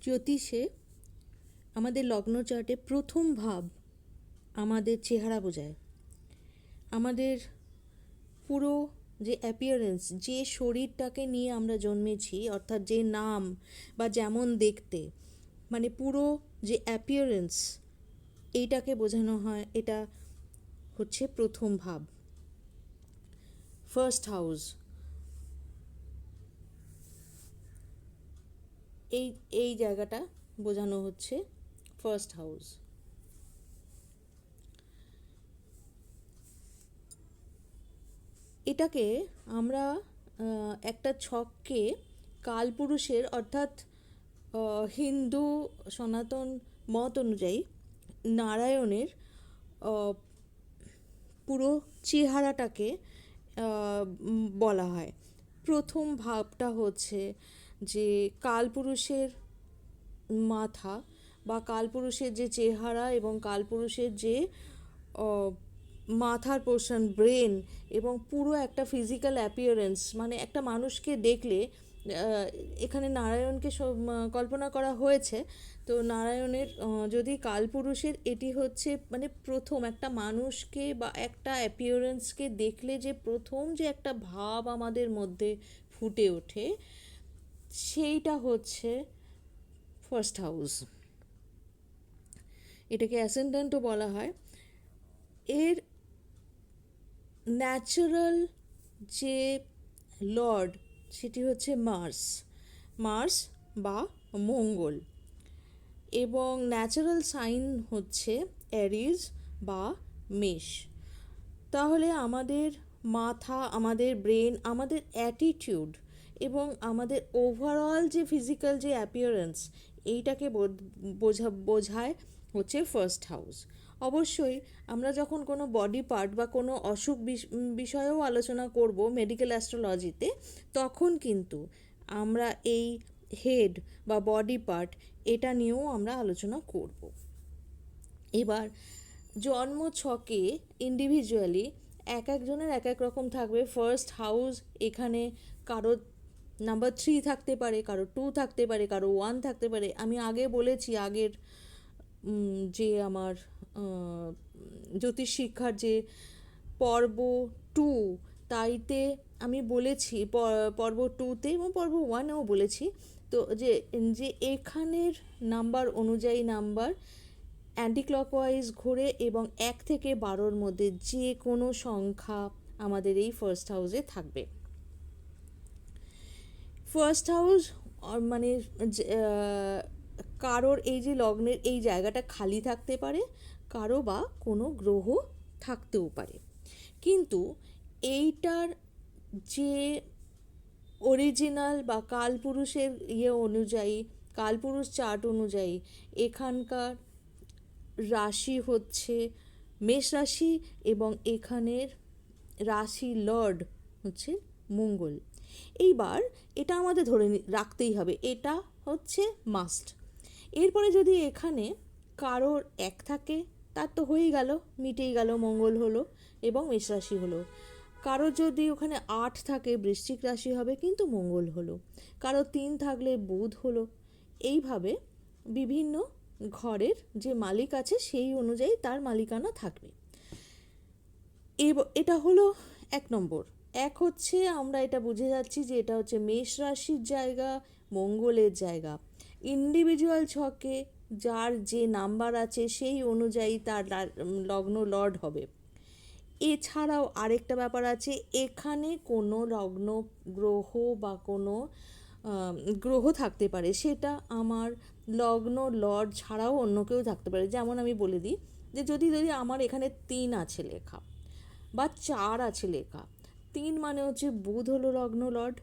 জ্যোতিষে আমাদের লগ্ন চার্টে প্রথম ভাব আমাদের চেহারা বোঝায়। আমাদের পুরো যে অ্যাপিয়ারেন্স, যে শরীরটাকে নিয়ে আমরা জন্মেছি, অর্থাৎ যে নাম বা যেমন দেখতে, মানে পুরো যে অ্যাপিয়ারেন্স, এইটাকে বোঝানো হয়। এটা হচ্ছে প্রথম ভাব, ফার্স্ট হাউস। এই এই জায়গাটা বোঝানো হচ্ছে ফার্স্ট হাউস। এটাকে আমরা একটা ছককে কালপুরুষের, অর্থাৎ হিন্দু সনাতন মত অনুযায়ী নারায়ণের পুরো চেহারাটাকে বলা হয়। প্রথম ভাবটা হচ্ছে যে কালপুরুষের মাথা বা কালপুরুষের যে চেহারা এবং কালপুরুষের যে মাথার পোর্শন, ব্রেন এবং পুরো একটা ফিজিক্যাল অ্যাপিয়ারেন্স, মানে একটা মানুষকে দেখলে এখানে নারায়ণকে কল্পনা করা হয়েছে। তো নারায়ণের যদি কালপুরুষের, এটি হচ্ছে মানে প্রথম একটা মানুষকে বা একটা অ্যাপিয়ারেন্সকে দেখলে যে প্রথম যে একটা ভাব আমাদের মধ্যে ফুটে ওঠে, সেইটা হচ্ছে ফার্স্ট হাউস। এটাকে অ্যাসেন্ডেন্টও বলা হয়। এর ন্যাচারাল যে লর্ড সেটি হচ্ছে মার্স বা মঙ্গল, এবং ন্যাচারাল সাইন হচ্ছে অ্যারিজ বা মেষ। তাহলে আমাদের মাথা, আমাদের ব্রেন, আমাদের অ্যাটিটিউড এবং আমাদের ওভারঅল যে ফিজিক্যাল যে অ্যাপিয়ারেন্স, এইটাকে বোঝায় হচ্ছে ফার্স্ট হাউস। অবশ্যই আমরা যখন কোনো বডি পার্ট বা কোনো অসুখ বিষয়েও আলোচনা করব মেডিকেল অ্যাস্ট্রোলজিতে, তখন কিন্তু আমরা এই হেড বা বডি পার্ট এটা নিয়েও আমরা আলোচনা করব। এবার জন্ম ছকে ইন্ডিভিজুয়ালি এক একজনের এক এক রকম থাকবে। ফার্স্ট হাউস এখানে কারো নাম্বার 3 থাকতে পারে, কারো 2 থাকতে পারে, কারো 1 থাকতে পারে। আমি আগে বলেছি, আগের যে আমার জ্যোতিষ শিক্ষার যে পর্ব 2, তাইতে আমি বলেছি, পর্ব 2তে এবং পর্ব 1এও বলেছি তো, যে এখানের নাম্বার অনুযায়ী নাম্বার অ্যান্টি ক্লকওয়াইজ ঘোরে এবং 1 থেকে 12-র মধ্যে যে কোনো সংখ্যা আমাদের এই ফার্স্ট হাউসে থাকবে। ফার্স্ট হাউস মানে কারোর এই যে লগ্নের এই জায়গাটা খালি থাকতে পারে, কারো বা কোনো গ্রহ থাকতেও পারে, কিন্তু এইটার যে অরিজিনাল বা কালপুরুষের অনুযায়ী, কালপুরুষ চার্ট অনুযায়ী এখানকার রাশি হচ্ছে মেষ রাশি এবং এখানের রাশি লর্ড হচ্ছে মঙ্গল। এইবার এটা আমাদের ধরে রাখতেই হবে, এটা হচ্ছে মাস্ট। এরপরে যদি এখানে কারোর 1 থাকে, তার তো হয়েই গেল, মিটেই গেল, মঙ্গল হলো এবং মেষ রাশি হলো। কারো যদি ওখানে 8 থাকে, বৃশ্চিক রাশি হবে, কিন্তু মঙ্গল হলো। কারো 3 থাকলে বুধ হলো। এইভাবে বিভিন্ন ঘরের যে মালিক আছে সেই অনুযায়ী তার মালিকানা থাকবে। এটা হলো 1 নম্বর। হচ্ছে আমরা এটা বুঝে যাচ্ছি যে এটা হচ্ছে মেষ রাশির জায়গা, মঙ্গলের জায়গা। ইন্ডিভিজুয়াল ছকে যার যে নাম্বার আছে সেই অনুযায়ী তার লগ্ন লর্ড হবে। এছাড়াও আরেকটা ব্যাপার আছে, এখানে কোনো লগ্ন গ্রহ বা কোনো গ্রহ থাকতে পারে, সেটা আমার লগ্ন লর্ড ছাড়াও অন্য কেউ থাকতে পারে। যেমন আমি বলে দিই যে যদি আমার এখানে 3 আছে লেখা বা 4 আছে লেখা, 3 মানে হচ্ছে বুধ হলো লগ্ন লর্ড,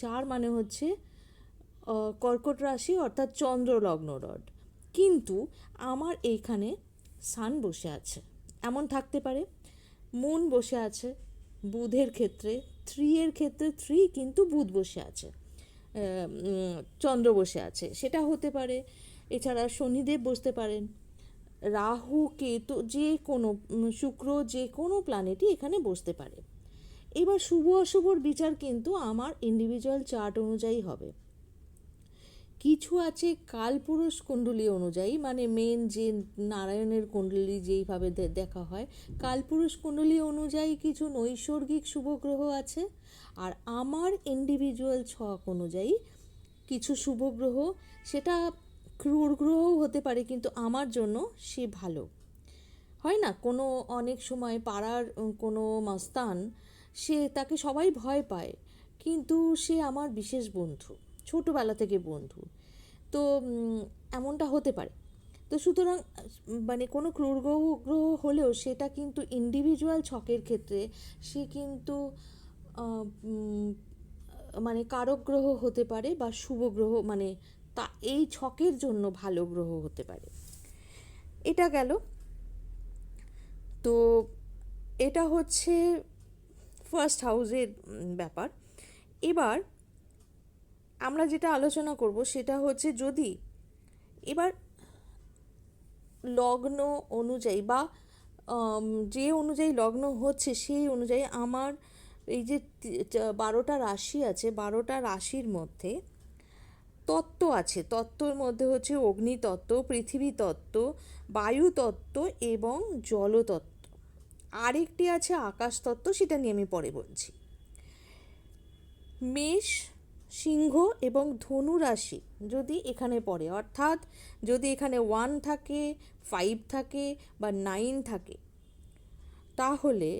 4 মানে হচ্ছে কর্কট রাশি অর্থাৎ চন্দ্র লগ্ন লর্ড, কিন্তু আমার এইখানে সান বসে আছে, এমন থাকতে পারে। মুন বসে আছে বুধের ক্ষেত্রে, 3-এর ক্ষেত্রে 3 কিন্তু বুধ বসে আছে, চন্দ্র বসে আছে, সেটা হতে পারে। এছাড়া শনিদেব বসতে পারেন, রাহু কেতু, যে কোনো শুক্র, যে কোনো প্ল্যানেটই এখানে বসতে পারে। এবার শুভ অশুভর বিচার কিন্তু আমার ইন্ডিভিজুয়াল চার্ট অনুযায়ী হবে। কিছু আছে কালপুরুষ কুণ্ডলী অনুযায়ী, মানে মেন যে নারায়ণের কুণ্ডলী যেইভাবে দেখা হয়, কালপুরুষ কুণ্ডলী অনুযায়ী কিছু নৈসর্গিক শুভ গ্রহ আছে। আর আমার ইন্ডিভিজুয়াল ছক অনুযায়ী কিছু শুভ গ্রহ, সেটা ক্রূর গ্রহও হতে পারে, কিন্তু আমার জন্য সে ভালো হয় না। কোনো অনেক সময় পাড়ার কোনো মাস্তান, সে তাকে সবাই ভয় পায়, কিন্তু সে আমার বিশেষ বন্ধু, ছোটোবেলা থেকে বন্ধু। তো এমনটা হতে পারে। তো সুতরাং মানে কোনো ক্রূর গ্রহ হলেও সেটা কিন্তু ইন্ডিভিজুয়াল ছকের ক্ষেত্রে সে কিন্তু মানে কারক গ্রহ হতে পারে বা শুভ গ্রহ, মানে তা এই ছকের জন্য ভালো গ্রহ হতে পারে। এটা গেল। তো এটা হচ্ছে ফার্স্ট হাউসের ব্যাপার। এবার আমরা যেটা আলোচনা করব সেটা হচ্ছে, যদি এবার লগ্ন অনুযায়ী বা যে অনুযায়ী লগ্ন হচ্ছে সেই অনুযায়ী আমার এই যে 12টা রাশি আছে, 12টা রাশির মধ্যে তত্ত্ব আছে। তত্ত্বর মধ্যে হচ্ছে অগ্নিতত্ত্ব, পৃথিবী তত্ত্ব, বায়ু তত্ত্ব এবং জলতত্ত্ব। আরেকটি আছে আকাশ তত্ত্ব, সেটা নিয়ে আমি পরে বলছি। মেষ, সিংহ এবং ধনু রাশি যদি এখানে পড়ে, অর্থাৎ যদি এখানে 1 থাকে, 5 থাকে বা 9 থাকে, তাহলে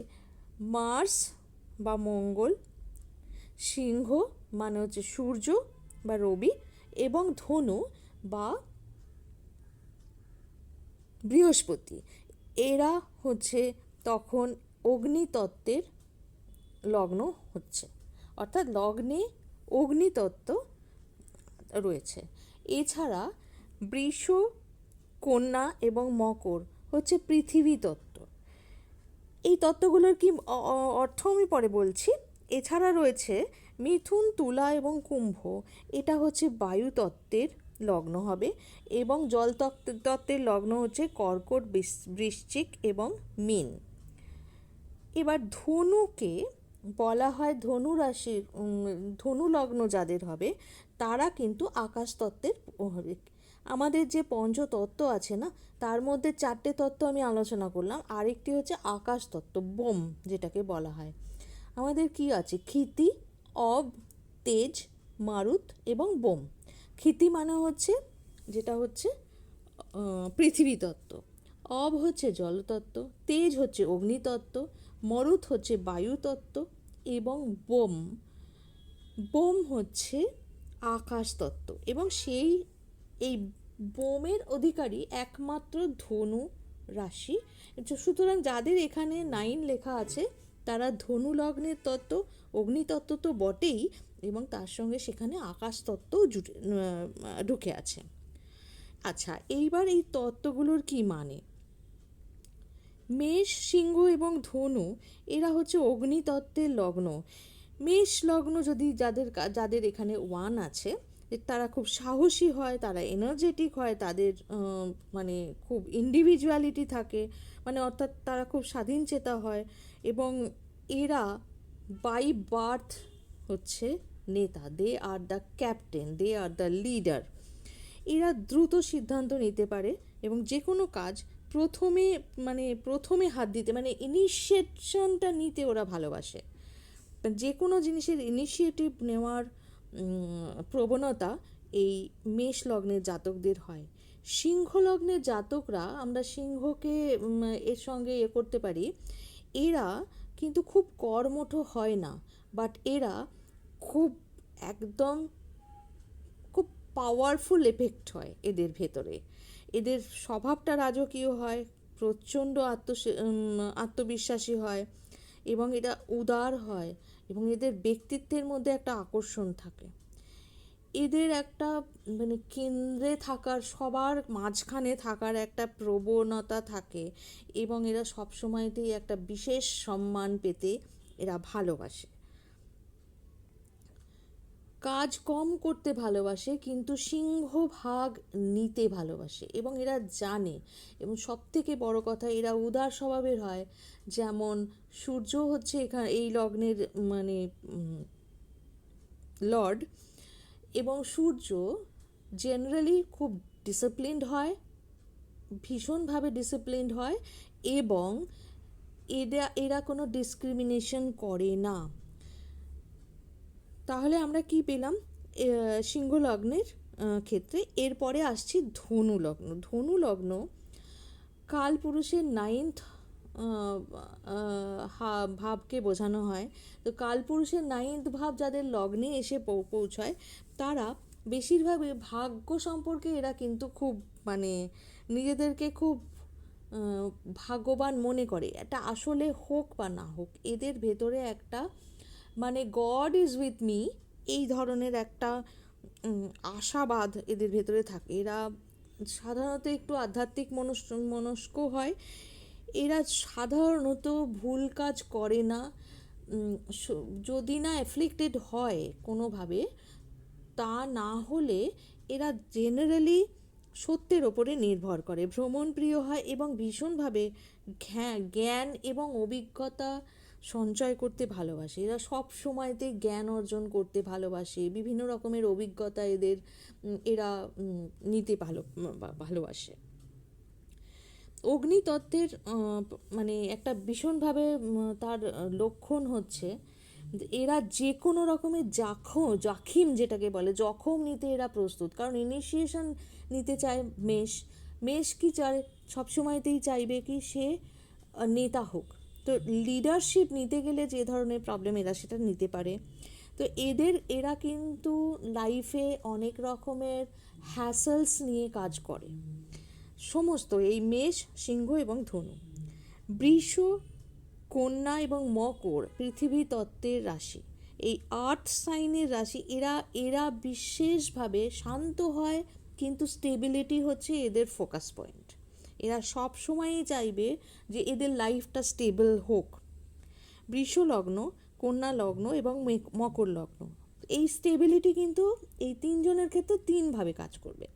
মার্স বা মঙ্গল, সিংহ মানে হচ্ছে সূর্য বা রবি, এবং ধনু বা বৃহস্পতি, এরা হচ্ছে তখন অগ্নিতত্ত্বের লগ্ন হচ্ছে, অর্থাৎ লগ্নে অগ্নিতত্ত্ব রয়েছে। এছাড়া বৃষ, কন্যা এবং মকর হচ্ছে পৃথিবী তত্ত্ব। এই তত্ত্বগুলোর কি অর্থ আমি পরে বলছি। এছাড়া রয়েছে মিথুন, তুলা এবং কুম্ভ, এটা হচ্ছে বায়ু তত্ত্বের লগ্ন হবে, এবং জল তত্ত্বের লগ্ন হচ্ছে কর্কট, বৃশ্চিক এবং মীন। এবার ধনুকে বলা হয়, ধনু রাশির ধনু লগ্ন যাদের হবে তারা কিন্তু আকাশ তত্ত্বের হবে। আমাদের যে পঞ্চতত্ত্ব আছে না, তার মধ্যে 4টে তত্ত্ব আমি আলোচনা করলাম, আরেকটি হচ্ছে আকাশ তত্ত্ব, বোম যেটাকে বলা হয়। আমাদের কি আছে? ক্ষিতি, অব, তেজ, মারুত এবং বোম। ক্ষিতি মানে হচ্ছে যেটা হচ্ছে পৃথিবী তত্ত্ব, অব হচ্ছে জলতত্ত্ব, তেজ হচ্ছে অগ্নিতত্ত্ব, মরুত হচ্ছে বায়ুতত্ত্ব এবং বোম বোম হচ্ছে আকাশ তত্ত্ব। এবং এই বোমের অধিকারী একমাত্র ধনু রাশি। সুতরাং যাদের এখানে 9 লেখা আছে তারা ধনু লগ্নের তত্ত্ব, অগ্নিতত্ত্ব তো বটেই, এবং তার সঙ্গে সেখানে আকাশ তত্ত্বও ঢুকে আছে। আচ্ছা, এইবার এই তত্ত্বগুলোর কি মানে? মেষ, সিংহ এবং ধনু এরা হচ্ছে অগ্নিতত্ত্বের লগ্ন। মেষ লগ্ন যদি যাদের এখানে 1 আছে, তারা খুব সাহসী হয়, তারা এনার্জেটিক হয়, তাদের মানে খুব ইন্ডিভিজুয়ালিটি থাকে, মানে অর্থাৎ তারা খুব স্বাধীনচেতা হয়, এবং এরা বাই বার্থ হচ্ছে নেতা। They are the captain, they are the leader. এরা দ্রুত সিদ্ধান্ত নিতে পারে এবং যে কোনো কাজ প্রথমে হাত দিতে, মানে ইনিশিয়েশনটা নিতে ওরা ভালোবাসে। যে কোনো জিনিসের ইনিশিয়েটিভ নেওয়ার প্রবণতা এই মেষ লগ্নের জাতকদের হয়। সিংহ লগ্নের জাতকরা, আমরা সিংহকে এর সঙ্গে করতে পারি, এরা কিন্তু খুব কর্মঠ হয় না, বাট এরা খুব একদম খুব পাওয়ারফুল এফেক্ট হয় এদের ভেতরে। এদের স্বভাবটা রাজকীয় হয়, প্রচণ্ড আত্মবিশ্বাসী হয়, এবং এটা উদার হয়, এবং এদের ব্যক্তিত্বের মধ্যে একটা আকর্ষণ থাকে। এদের একটা মানে কেন্দ্রে থাকার, সবার মাঝখানে থাকার একটা প্রবণতা থাকে, এবং এরা সবসময়তেই একটা বিশেষ সম্মান পেতে এরা ভালোবাসে। কাজ কম করতে ভালোবাসে, কিন্তু সিংহভাগ নিতে ভালোবাসে, এবং এরা জানে। এবং সবথেকে বড় কথা, এরা উদার স্বভাবের হয়। যেমন সূর্য হচ্ছে এখানে এই লগ্নের মানে লর্ড, এবং সূর্য জেনারেলি খুব ডিসিপ্লিনড হয়, ভীষণভাবে ডিসিপ্লিনড হয়, এবং এরা কোনো ডিসক্রিমিনেশন করে না। তাহলে আমরা কি পেলাম সিংহ লগ্নের ক্ষেত্রে? এরপরে আসছি ধনু লগ্ন। ধনু লগ্ন কালপুরুষের 9th ভাবকে বোঝানো হয়। তো কালপুরুষের 9th ভাব যাদের লগ্নে এসে পৌঁছায়, তারা বেশিরভাগই ভাগ্য সম্পর্কে এরা কিন্তু খুব মানে নিজেদেরকে খুব ভাগ্যবান মনে করে। এটা আসলে হোক বা না হোক, এদের ভেতরে একটা মানে গড ইজ উইথ মি, এই ধরনের একটা আশাবাদ এদের ভেতরে থাকে। এরা সাধারণত একটু আধ্যাত্মিক মনস্ক হয়। এরা সাধারণত ভুল কাজ করে না, যদি না অ্যাফ্লিক্টেড হয় কোনোভাবে, তা না হলে এরা জেনারেলি সত্যের ওপরে নির্ভর করে, ভ্রমণপ্রিয় হয় এবং ভীষণভাবে জ্ঞান এবং অভিজ্ঞতা সঞ্চয় করতে ভালোবাসে। এরা সব সময়তে জ্ঞান অর্জন করতে ভালোবাসে, বিভিন্ন রকমের অভিজ্ঞতা এরা নিতে ভালোবাসে। অগ্নিতত্ত্বের মানে একটা ভীষণভাবে তার লক্ষণ হচ্ছে এরা যে কোনো রকমের জাখিম যেটাকে বলে, জখম নিতে এরা প্রস্তুত। কারণ ইনিশিয়েশন নিতে চায় মেষ কি চায়, সবসময়তেই চাইবে কি সে নেতা হোক। তো লিডারশিপ নিতে গেলে যে ধরনের প্রবলেম এরা সেটা নিতে পারে। তো এরা কিন্তু লাইফে অনেক রকমের হ্যাসেলস নিয়ে কাজ করে। সমস্ত এই মেষ, সিংহ এবং ধনু। বৃষ, কন্যা এবং মকর পৃথিবী তত্ত্বের রাশি, এই 8 সাইনের রাশি। এরা বিশেষভাবে শান্ত হয়, কিন্তু স্টেবিলিটি হচ্ছে এদের ফোকাস পয়েন্ট। এরা সব সময়ই চাইবে যে এদের লাইফটা স্টেবল হোক। বৃষ লগ্ন, কন্যা লগ্ন এবং মকর লগ্ন, এই স্টেবিলিটি কিন্তু এই 3 জনের ক্ষেত্রে 3 ভাবে কাজ করবে।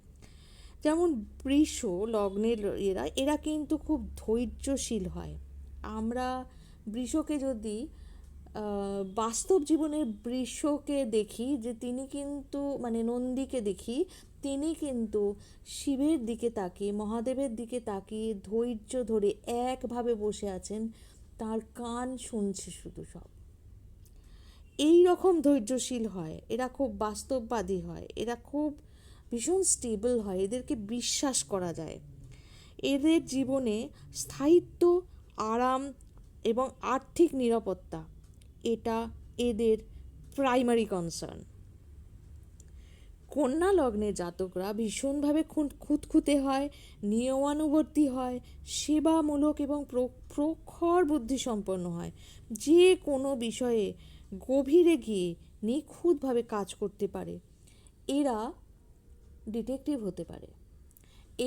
যেমন বৃষ লগ্নের এরা কিন্তু খুব ধৈর্যশীল হয়। আমরা বৃষকে যদি বাস্তব জীবনের বৃষকে দেখি, যে তিনি কিন্তু মানে নন্দীকে দেখি, তিনি কিন্তু শিবের দিকে তাকিয়ে, মহাদেবের দিকে তাকিয়ে ধৈর্য ধরে একভাবে বসে আছেন, তার কান শুনছে শুধু সব। এই রকম ধৈর্যশীল হয় এরা, খুব বাস্তববাদী হয় এরা, খুব ভীষণ স্টেবল হয়, এদেরকে বিশ্বাস করা যায়। এদের জীবনে স্থায়িত্ব, আরাম এবং আর্থিক নিরাপত্তা, এটা এদের প্রাইমারি কনসার্ন। কন্যা লগ্নের জাতকরা ভীষণভাবে খুঁতখুঁতে হয়, নিয়মানুবর্তী হয়, সেবামূলক এবং প্রখর বুদ্ধিসম্পন্ন হয়। যে কোনো বিষয়ে গভীরে গিয়ে নিখুঁতভাবে কাজ করতে পারে। এরা ডিটেকটিভ হতে পারে।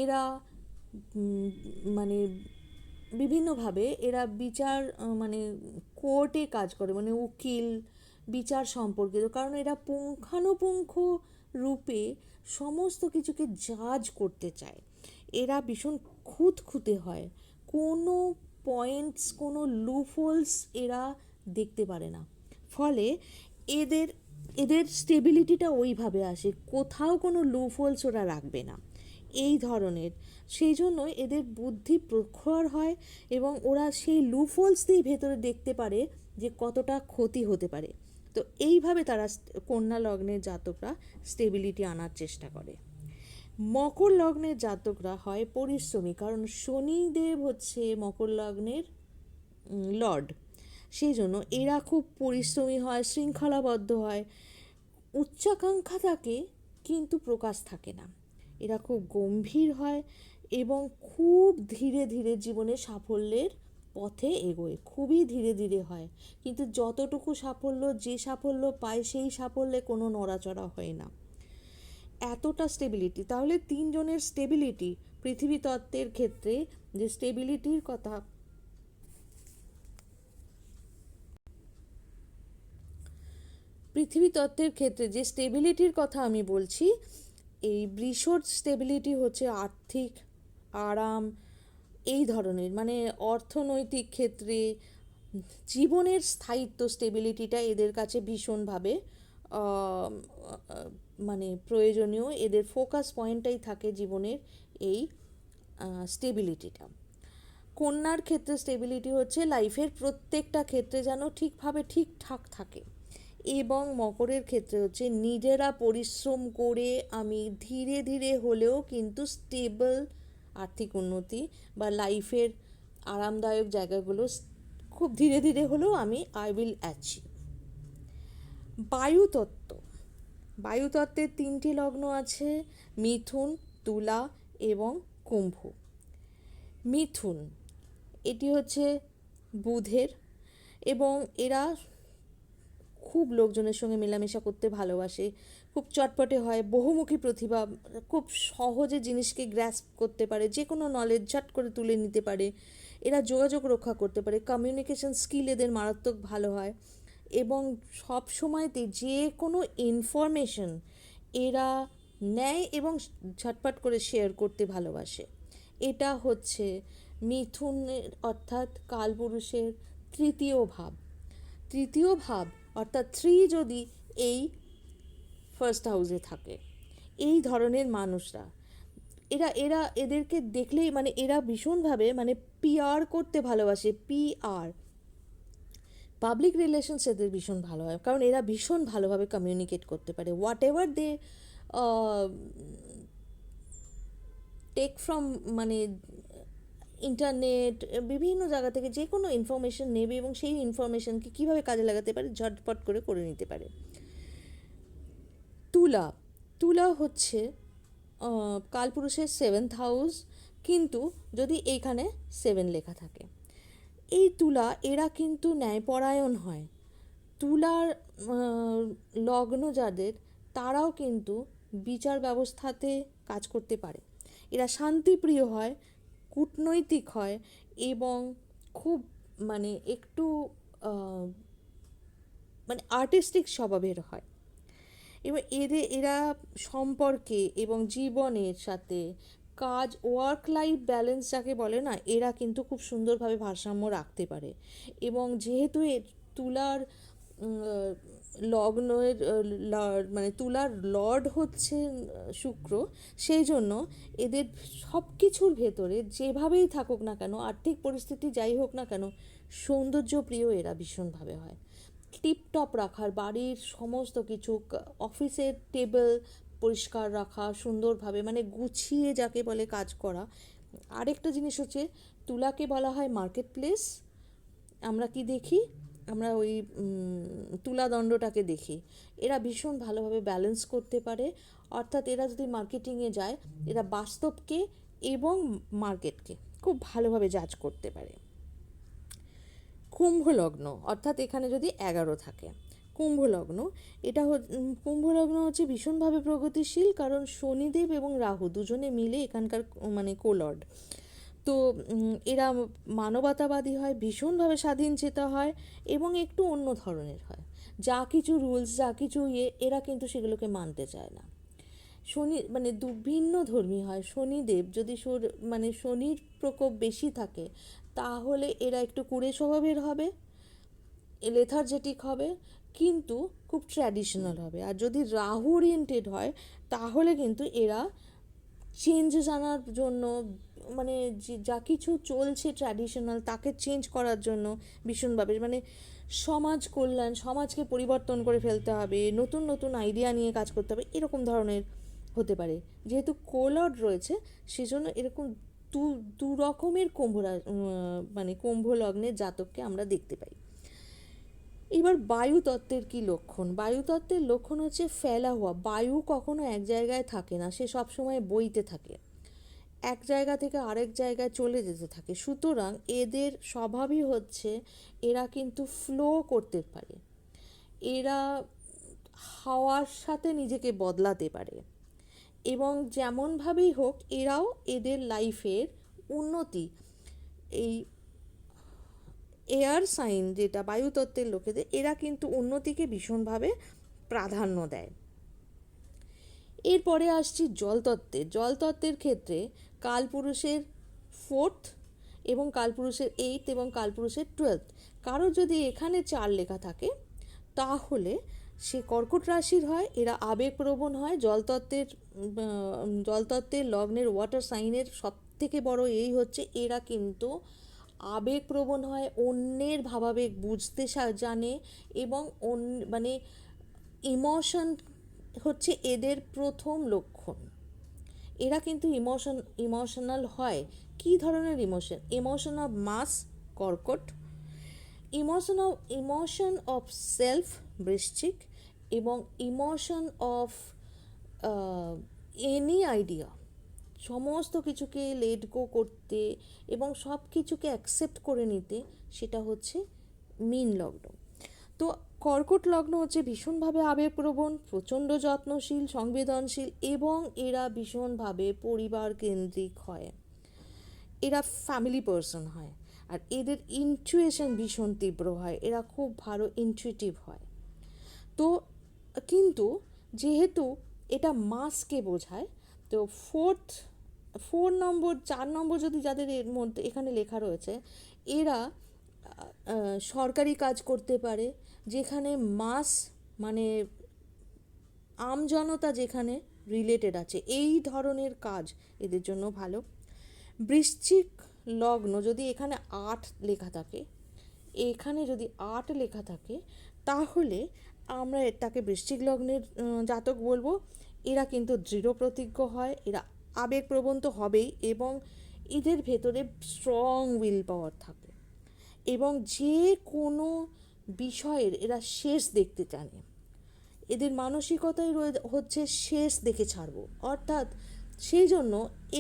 এরা মানে বিভিন্নভাবে এরা বিচার মানে কোর্টে কাজ করে, মানে উকিল, বিচার সম্পর্কিত। কারণ এরা পুঙ্খানুপুঙ্খ রূপে সমস্ত কিছুকে জাজ করতে চায়। এরা ভীষণ খুঁতখুঁতে হয়, কোনো পয়েন্টস, কোনো লুপহোলস এরা দেখতে পারে না। ফলে এদের স্টেবিলিটিটা ওইভাবে আসে, কোথাও কোনো লুপহোলস ওরা রাখবে না, এই ধরনের। সেই জন্য এদের বুদ্ধি প্রখর হয় এবং ওরা সেই লুপহোলস দিয়ে ভেতরে দেখতে পারে যে কতটা ক্ষতি হতে পারে। তো এইভাবে তারা কন্যা লগ্নের জাতকরা স্টেবিলিটি আনার চেষ্টা করে। মকর লগ্নের জাতকরা হয় পরিশ্রমী, কারণ শনিদেব হচ্ছে মকর লগ্নের লর্ড। সেই জন্য এরা খুব পরিশ্রমী হয়, শৃঙ্খলাবদ্ধ হয়, উচ্চাকাঙ্ক্ষা থাকে কিন্তু প্রকাশ থাকে না। এরা খুব গম্ভীর হয় এবং খুব ধীরে ধীরে জীবনে সাফল্যের পথে এগোয়, খুবই ধীরে ধীরে হয়। কিন্তু যতটুকু সাফল্য, যে সাফল্য পায় সেই সাফল্যে কোনো নড়াচড়া হয় না, এতটা স্টেবিলিটি। তাহলে 3 জনের স্টেবিলিটি পৃথিবী তত্ত্বের ক্ষেত্রে, যে স্টেবিলিটির কথা পৃথিবী তত্ত্বের ক্ষেত্রে যে স্টেবিলিটির কথা আমি বলছি, এই বৃষর স্টেবিলিটি হচ্ছে আর্থিক আরাম, এই ধরনের মানে অর্থনৈতিক ক্ষেত্রে জীবনের স্থায়িত্ব, স্টেবিলিটিটা এদের কাছে ভীষণভাবে মানে প্রয়োজনীয়, এদের ফোকাস পয়েন্টটাই থাকে জীবনের এই স্টেবিলিটিটা। কন্যার ক্ষেত্রে স্টেবিলিটি হচ্ছে লাইফের প্রত্যেকটা ক্ষেত্রে যেন ঠিকভাবে ঠিকঠাক থাকে, এবং মকরের ক্ষেত্রে হচ্ছে নিজেরা পরিশ্রম করে আমি ধীরে ধীরে হলেও কিন্তু স্টেবল আর্থিক উন্নতি বা লাইফের আরামদায়ক জায়গাগুলো খুব ধীরে ধীরে হলেও আই উইল অ্যাচিভ। বায়ুতত্ত্ব, বায়ুতত্ত্বের 3টি লগ্ন আছে, মিথুন, তুলা এবং কুম্ভ। মিথুন, এটি হচ্ছে বুধের, এবং এরা খুব লোকজনের সঙ্গে মেলামেশা করতে ভালোবাসে, খুব চটপটে হয়, বহুমুখী প্রতিভা, খুব সহজে জিনিসকে গ্র্যাস্প করতে পারে, যে কোনো নলেজ ঝট করে তুলে নিতে পারে, এরা যোগাযোগ রক্ষা করতে পারে, কমিউনিকেশন স্কিল এদের মারাত্মক ভালো হয়, এবং সব সময়তে যে কোনো ইনফরমেশন এরা নেয় এবং ঝটপট করে শেয়ার করতে ভালোবাসে। এটা হচ্ছে মিথুনের অর্থাৎ কালপুরুষের তৃতীয় ভাব। তৃতীয় ভাব অর্থাৎ 3 যদি এই ফার্স্ট হাউসে থাকে, এই ধরনের মানুষরা, এদেরকে দেখলেই মানে এরা ভীষণভাবে মানে পিআর করতে ভালোবাসে, পিআর, পাবলিক রিলেশনস এদের ভীষণ ভালো হয়, কারণ এরা ভীষণ ভালোভাবে কমিউনিকেট করতে পারে। Whatever they take from মানে ইন্টারনেট, বিভিন্ন জায়গা থেকে যে কোনো ইনফরমেশন নেবে এবং সেই ইনফরমেশনকে কীভাবে কাজে লাগাতে পারে ঝটপট করে নিতে পারে। তুলা, তুলা হচ্ছে কালপুরুষের 7th হাউস, কিন্তু যদি এইখানে 7 লেখা থাকে, এই তুলা এরা কিন্তু ন্যায়পরায়ণ হয়। তুলার লগ্ন যাদের, তারাও কিন্তু বিচার ব্যবস্থাতে কাজ করতে পারে। এরা শান্তিপ্রিয় হয়, কূটনৈতিক হয়, এবং খুব মানে একটু মানে আর্টিস্টিক স্বভাবের হয়। এবং এরা সম্পর্কে এবং জীবনের সাথে কাজ, ওয়ার্ক লাইফ ব্যালেন্স যাকে বলে না, এরা কিন্তু খুব সুন্দরভাবে ভারসাম্য রাখতে পারে। এবং যেহেতু তুলার লগ্নের মানে তুলার লর্ড হচ্ছে শুক্র, সেই জন্য এদের সব কিছুর ভেতরে যেভাবেই থাকুক না কেন, আর্থিক পরিস্থিতি যাই হোক না কেন, সৌন্দর্যপ্রিয় এরা ভীষণভাবে হয়। টিপটপ রাখার, বাড়ির সমস্ত কিছু, অফিসের টেবিল পরিষ্কার রাখা সুন্দরভাবে, মানে গুছিয়ে যাকে বলে কাজ করা। আরেকটা জিনিস হচ্ছে তুলাকে বলা হয় মার্কেট প্লেস। আমরা কি দেখি, আমরা ওই তুলাদণ্ডটাকে দেখি। এরা ভীষণ ভালোভাবে ব্যালেন্স করতে পারে, অর্থাৎ এরা যদি মার্কেটিংয়ে যায়, এরা বাস্তবকে এবং মার্কেটকে খুব ভালোভাবে জাজ করতে পারে। কুম্ভ লগ্ন, অর্থাৎ এখানে যদি 11 থাকে, কুম্ভ লগ্ন, এটা কুম্ভ লগ্ন হচ্ছে ভীষণভাবে প্রগতিশীল, কারণ শনিদেব এবং রাহু দুজনে মিলে এখানকার মানে কোলর্ড। তো এরা মানবতাবাদী হয়, ভীষণভাবে স্বাধীন চেতা হয়, এবং একটু অন্য ধরনের হয়। যা কিছু রুলস, যা কিছু এরা কিন্তু সেগুলোকে মানতে চায় না। শনি মানে ভিন্ন ধর্মী হয়। শনিদেব যদি মানে শনির প্রকোপ বেশি থাকে, তাহলে এরা একটু কুঁড়ে স্বভাবের হবে, লেথার্জেটিক হবে, কিন্তু খুব ট্র্যাডিশনাল হবে। আর যদি রাহু ওরিয়েন্টেড হয়, তাহলে কিন্তু এরা চেঞ্জেস আনার জন্য, মানে যা কিছু চলছে ট্র্যাডিশনাল, তাকে চেঞ্জ করার জন্য ভীষণভাবে, মানে সমাজ কল্যাণ, সমাজকে পরিবর্তন করে ফেলতে হবে, নতুন নতুন আইডিয়া নিয়ে কাজ করতে হবে, এরকম ধরনের হতে পারে। যেহেতু কোলর্ড রয়েছে, সেজন্য এরকম দু রকমের মানে কুম্ভ লগ্নের জাতককে আমরা দেখতে পাই। এবার বায়ুতত্ত্বের কি লক্ষণ? বায়ুতত্ত্বের লক্ষণ হচ্ছে ফেলা হওয়া। বায়ু কখনো এক জায়গায় থাকে না, সে সবসময় বইতে থাকে, এক জায়গা থেকে আরেক জায়গায় চলে যেতে থাকে। সুতরাং এদের স্বভাবই হচ্ছে এরা কিন্তু ফ্লো করতে পারে, এরা হাওয়ার সাথে নিজেকে বদলাতে পারে, এবং যেমনভাবেই হোক এরাও এদের লাইফের উন্নতি, এই এয়ার সাইন যেটা বায়ুতত্ত্বের লোকেদের, এরা কিন্তু উন্নতিকে ভীষণভাবে প্রাধান্য দেয়। এরপরে আসছি জলতত্ত্বের। জলতত্ত্বের ক্ষেত্রে কালপুরুষের 4th এবং কালপুরুষের 8th এবং কালপুরুষের 12th। কারো যদি এখানে 4 লেখা থাকে, তাহলে সে কর্কট রাশির হয়, এরা আবেগপ্রবণ হয়। জলতত্ত্বের লগ্নের ওয়াটার সাইনের সব থেকে বড় এই হচ্ছে এরা কিন্তু আবেগপ্রবণ হয়, অন্যের ভাবাবেগ বুঝতে জানে, এবং মানে ইমোশন হচ্ছে এদের প্রথম লক্ষণ। এরা কিন্তু ইমোশনাল হয়। কি ধরনের ইমোশন অফ মাস কর্কট, ইমোশন অফ সেলফ বৃশ্চিক, এবং ইমোশন অফ এনি আইডিয়া, সমস্ত কিছুকে লেট গো করতে এবং সব কিছুকে অ্যাকসেপ্ট করে নিতে, সেটা হচ্ছে মীন লগ্ন। তো কর্কট লগ্ন হচ্ছে ভীষণভাবে আবেগপ্রবণ, প্রচণ্ড যত্নশীল, সংবেদনশীল, এবং এরা ভীষণভাবে পরিবার কেন্দ্রিক হয়। এরা ফ্যামিলি পার্সন হয়, আর এদের ইনটুইশন ভীষণ তীব্র হয়, এরা খুব ভালো ইনটুইটিভ হয়। তো কিন্তু যেহেতু এটা মাসকে বোঝায়, তো 4 নম্বর যদি যাদের এর মধ্যে এখানে লেখা রয়েছে, এরা সরকারি কাজ করতে পারে, যেখানে মাস মানে আমজনতা যেখানে রিলেটেড আছে, এই ধরনের কাজ এদের জন্য ভালো। বৃশ্চিক লগ্ন যদি এখানে 8 লেখা থাকে, এখানে যদি 8 লেখা থাকে, তাহলে আমরা তাকে বৃশ্চিক লগ্নের জাতক বলবো। এরা কিন্তু দৃঢ় প্রতিজ্ঞ হয়, এরা আবেগপ্রবণ তো হবেই, এবং এদের ভেতরে স্ট্রং উইল পাওয়ার থাকে, এবং যে কোনো বিষয়ের এরা শেষ দেখতে জানে। এদের মানসিকতাই হচ্ছে শেষ দেখে ছাড়বো, অর্থাৎ সেই জন্য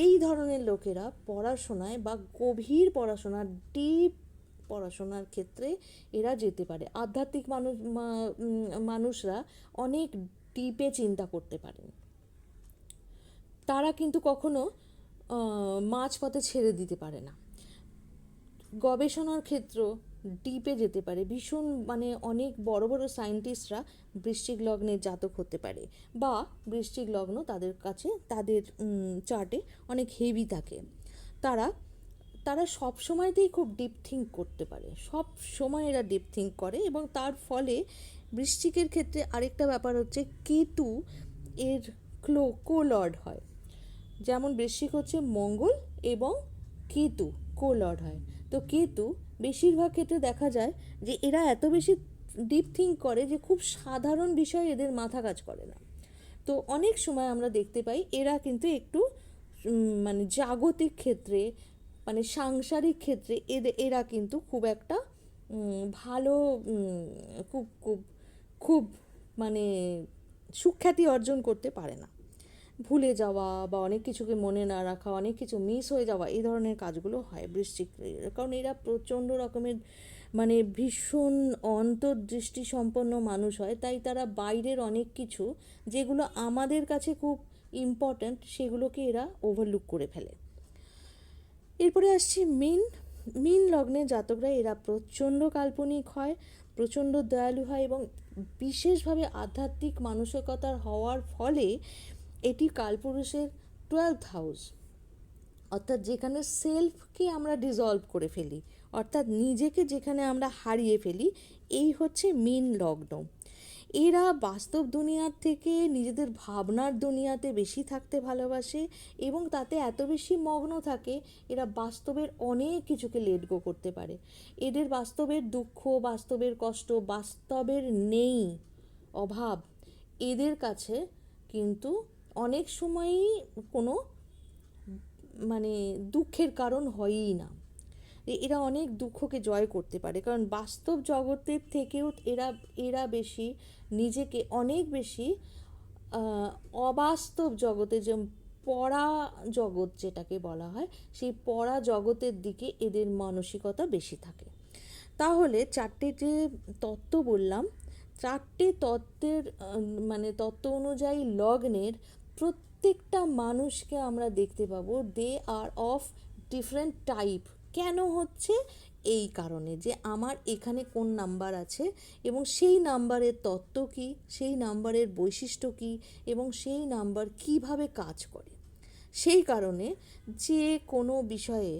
এই ধরনের লোকেরা পড়াশোনায় বা গভীর পড়াশোনার ডিপ পড়াশোনার ক্ষেত্রে এরা যেতে পারে। আধ্যাত্মিক মানুষরা অনেক ডিপে চিন্তা করতে পারেন, তারা কিন্তু কখনো মাঝপথে ছেড়ে দিতে পারে না। গবেষণার ক্ষেত্র ডিপে যেতে পারে, ভীষণ মানে অনেক বড় বড় সায়েন্টিস্টরা বৃশ্চিক লগ্নের জাতক হতে পারে, বা বৃশ্চিক লগ্ন তাদের কাছে তাদের চার্টে অনেক হেভি থাকে। তারা তারা সব সময়তেই খুব ডিপ থিঙ্ক করতে পারে, সব সময় এরা ডিপ থিঙ্ক করে, এবং তার ফলে বৃশ্চিকের ক্ষেত্রে আরেকটা ব্যাপার হচ্ছে কেতু এর কোলর্ড হয়। যেমন বৃশ্চিক হচ্ছে মঙ্গল এবং কেতু কোলর্ড হয়। তো কেতু বেশিরভাগ ক্ষেত্রে দেখা যায় যে এরা এত বেশি ডিপ থিঙ্ক করে যে খুব সাধারণ বিষয়ে এদের মাথা কাজ করে না। তো অনেক সময় আমরা দেখতে পাই এরা কিন্তু একটু মানে জাগতিক ক্ষেত্রে, মানে সাংসারিক ক্ষেত্রে এরা কিন্তু খুব একটা ভালো, খুব খুব খুব মানে সুখ্যাতি অর্জন করতে পারে না। ভুলে যাওয়া বা অনেক কিছুকে মনে না রাখা, অনেক কিছু মিস হয়ে যাওয়া, এই ধরনের কাজগুলো হয় বৃশ্চিক। কারণ এরা প্রচণ্ড রকমের মানে ভীষণ অন্তর্দৃষ্টি সম্পন্ন মানুষ হয়, তাই তারা বাইরের অনেক কিছু যেগুলো আমাদের কাছে খুব ইম্পর্ট্যান্ট, সেগুলোকে এরা ওভারলুক করে ফেলে। এরপরে আসছি মীন লগ্নে জাতকরা, এরা প্রচণ্ড কাল্পনিক হয়, প্রচণ্ড দয়ালু হয়, এবং বিশেষভাবে আধ্যাত্মিক মানসিকতার হওয়ার ফলে এটি কালপুরুষের 12th হাউস, অর্থাৎ যেখানে সেলফকে আমরা ডিজলভ করে ফেলি, অর্থাৎ নিজেকে যেখানে আমরা হারিয়ে ফেলি, এই হচ্ছে মীন লগ্ন। এরা বাস্তব দুনিয়ার থেকে নিজেদের ভাবনার দুনিয়াতে বেশি থাকতে ভালোবাসে, এবং তাতে এত বেশি মগ্ন থাকে এরা বাস্তবের অনেক কিছুকে লেট গো করতে পারে। এদের বাস্তবের দুঃখ, বাস্তবের কষ্ট, বাস্তবের নেই অভাব এদের কাছে কিন্তু অনেক সময়ই কোনো মানে দুঃখের কারণ হয়ই না। এরা অনেক দুঃখকে জয় করতে পারে, কারণ বাস্তব জগতের থেকেও এরা বেশি নিজেকে অনেক বেশি অবাস্তব জগতে, যে পড়া জগৎ যেটাকে বলা হয়, সেই পড়া জগতের দিকে এদের মানসিকতা বেশি থাকে। তাহলে 4টে যে তত্ত্ব বললাম, 4টে তত্ত্বের মানে তত্ত্ব অনুযায়ী লগ্নের প্রত্যেকটা মানুষকে আমরা দেখতে পাবো দে আর অফ ডিফারেন্ট টাইপ। কেন হচ্ছে? এই কারণে যে আমার এখানে কোন নাম্বার আছে, এবং সেই নাম্বারের তত্ত্ব কী, সেই নাম্বারের বৈশিষ্ট্য কী, এবং সেই নাম্বার কিভাবে কাজ করে। সেই কারণে যে কোনো বিষয়ে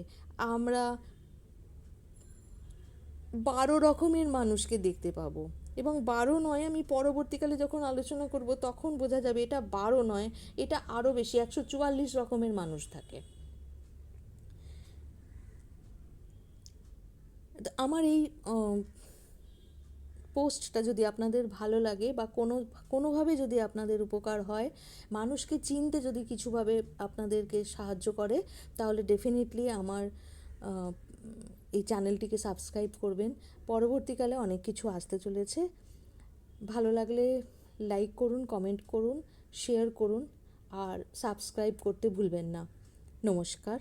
আমরা 12 রকমের মানুষকে দেখতে পাবো, এবং 12 নয়, আমি পরবর্তীকালে যখন আলোচনা করব তখন বোঝা যাবে এটা 12 নয়, এটা আরও বেশি, 144 রকমের মানুষ থাকে। আমার এই পোস্টটা যদি আপনাদের ভালো লাগে বা কোনোভাবে যদি আপনাদের উপকার হয়, মানুষকে চিনতে যদি কিছুভাবে আপনাদেরকে সাহায্য করে, তাহলে ডেফিনেটলি আমার এই চ্যানেলটিকে সাবস্ক্রাইব করবেন। পরবর্তীকালে অনেক কিছু আসতে চলেছে। ভালো লাগলে লাইক করুন, কমেন্ট করুন, শেয়ার করুন আর সাবস্ক্রাইব করতে ভুলবেন না। নমস্কার।